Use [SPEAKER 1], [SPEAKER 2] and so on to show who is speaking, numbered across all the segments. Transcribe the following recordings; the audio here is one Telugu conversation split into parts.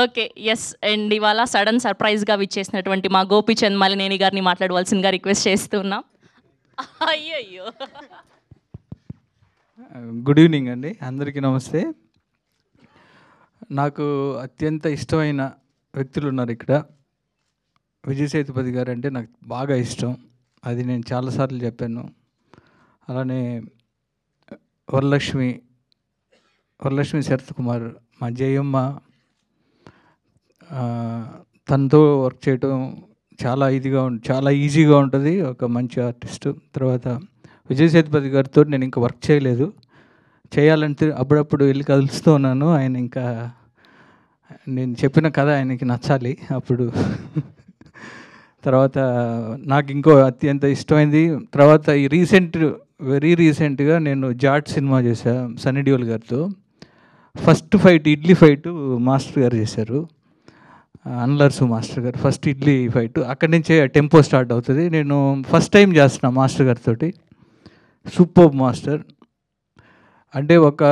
[SPEAKER 1] ఓకే. యెస్. అండ్ ఇవాళ సడెన్ సర్ప్రైజ్‌గా విచ్చేసినటువంటి మా గోపీచంద్ మలినేని గారిని మాట్లాడవలసిందిగా రిక్వెస్ట్ చేస్తున్నాం. అయ్యయ్యో!
[SPEAKER 2] గుడ్ ఈవినింగ్ అండి, అందరికీ నమస్తే. నాకు అత్యంత ఇష్టమైన వ్యక్తులు ఉన్నారు ఇక్కడ. విజయ్ సేతుపతి గారు అంటే నాకు బాగా ఇష్టం, అది నేను చాలాసార్లు చెప్పాను. అలానే వరలక్ష్మి శరత్ కుమార్, మా జయమ్మ, తనతో వర్క్ చేయడం చాలా ఈజీగా ఉంటుంది. ఒక మంచి ఆర్టిస్టు. తర్వాత విజయ్ సేతుపతి గారితో నేను ఇంకా వర్క్ చేయలేదు, చేయాలంటే అప్పుడప్పుడు వెళ్ళి కలుస్తూ ఉన్నాను. ఆయన ఇంకా నేను చెప్పిన కథ ఆయనకి నచ్చాలి అప్పుడు. తర్వాత నాకు ఇంకో అత్యంత ఇష్టమైంది, తర్వాత వెరీ రీసెంట్గా నేను జాట్ సినిమా చేశాను సన్నీ డియోల్ గారితో. First fight idli fight master గారు చేశారు, అన్లర్సు మాస్టర్ గారు. ఫస్ట్ ఇడ్లీ ఫైట్ అక్కడి నుంచే టెంపో స్టార్ట్ అవుతుంది. నేను ఫస్ట్ టైం చేస్తున్నా మాస్టర్ గారితో. Super master. అంటే ఒక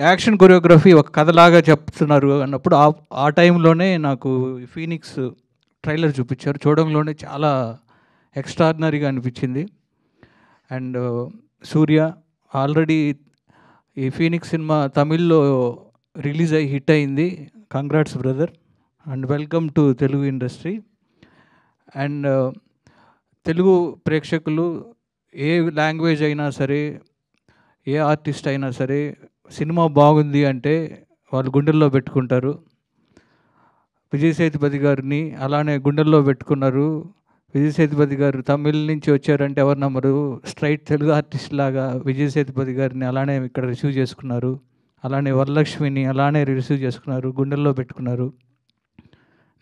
[SPEAKER 2] యాక్షన్ కొరియోగ్రఫీ ఒక కథలాగా చెప్తున్నారు అన్నప్పుడు ఆ టైంలోనే నాకు ఫీనిక్స్ ట్రైలర్ చూపించారు. చూడంలోనే చాలా ఎక్స్ట్రాడినరీగా అనిపించింది. అండ్ సూర్య ఆల్రెడీ ఈ ఫీనిక్స్ సినిమా తమిళ్లో రిలీజ్ అయ్యి హిట్ అయింది. Congrats brother and welcome to Telugu industry. And Telugu ప్రేక్షకులు ఏ లాంగ్వేజ్ అయినా సరే, ఏ ఆర్టిస్ట్ అయినా సరే, సినిమా బాగుంది అంటే వాళ్ళు గుండెల్లో పెట్టుకుంటారు. విజయ్ సేతుపతి గారిని అలానే గుండెల్లో పెట్టుకున్నారు. విజయ్ సేతుపతి గారు తమిళ్ నుంచి వచ్చారంటే ఎవరు నమ్మరు. స్ట్రైట్ తెలుగు ఆర్టిస్ట్ లాగా విజయ్ సేతుపతి గారిని అలానే ఇక్కడ రిసీవ్ చేసుకున్నారు. అలానే వరలక్ష్మిని అలానే రిసీవ్ చేసుకున్నారు, గుండెల్లో పెట్టుకున్నారు.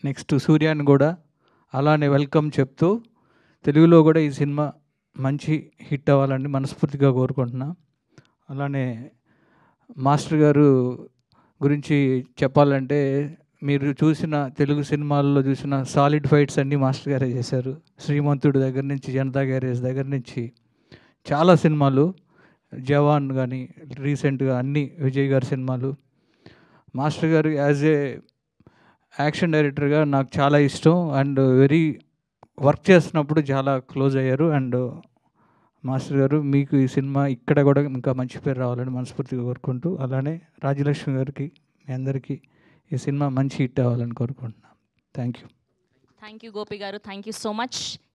[SPEAKER 2] నెక్స్ట్ సూర్యాని కూడా అలానే వెల్కమ్ చెప్తూ తెలుగులో కూడా ఈ సినిమా మంచి హిట్ అవ్వాలని మనస్ఫూర్తిగా కోరుకుంటున్నా. అలానే మాస్టర్ గారు గురించి చెప్పాలంటే, మీరు చూసిన తెలుగు సినిమాల్లో చూసిన సాలిడ్ ఫైట్స్ అన్నీ మాస్టర్ గారే చేశారు. శ్రీమంతుడు దగ్గర నుంచి, జనతా గ్యారేజ్ దగ్గర నుంచి చాలా సినిమాలు, జవాన్ కానీ రీసెంట్గా అన్ని విజయ్ గారి సినిమాలు. మాస్టర్ గారు యాజ్ ఏ యాక్షన్ డైరెక్టర్గా నాకు చాలా ఇష్టం. అండ్ వర్క్ చేస్తున్నప్పుడు చాలా క్లోజ్ అయ్యారు. అండ్ మాస్టర్ గారు, మీకు ఈ సినిమా ఇక్కడ కూడా ఇంకా మంచి పేరు రావాలని మనస్ఫూర్తిగా కోరుకుంటూ, అలానే రాజలక్ష్మి గారికి, మీ అందరికీ ఈ సినిమా మంచి హిట్ అవ్వాలని కోరుకుంటున్నాను. Thank you.
[SPEAKER 1] Thank you Gopi గారు. Thank you so much.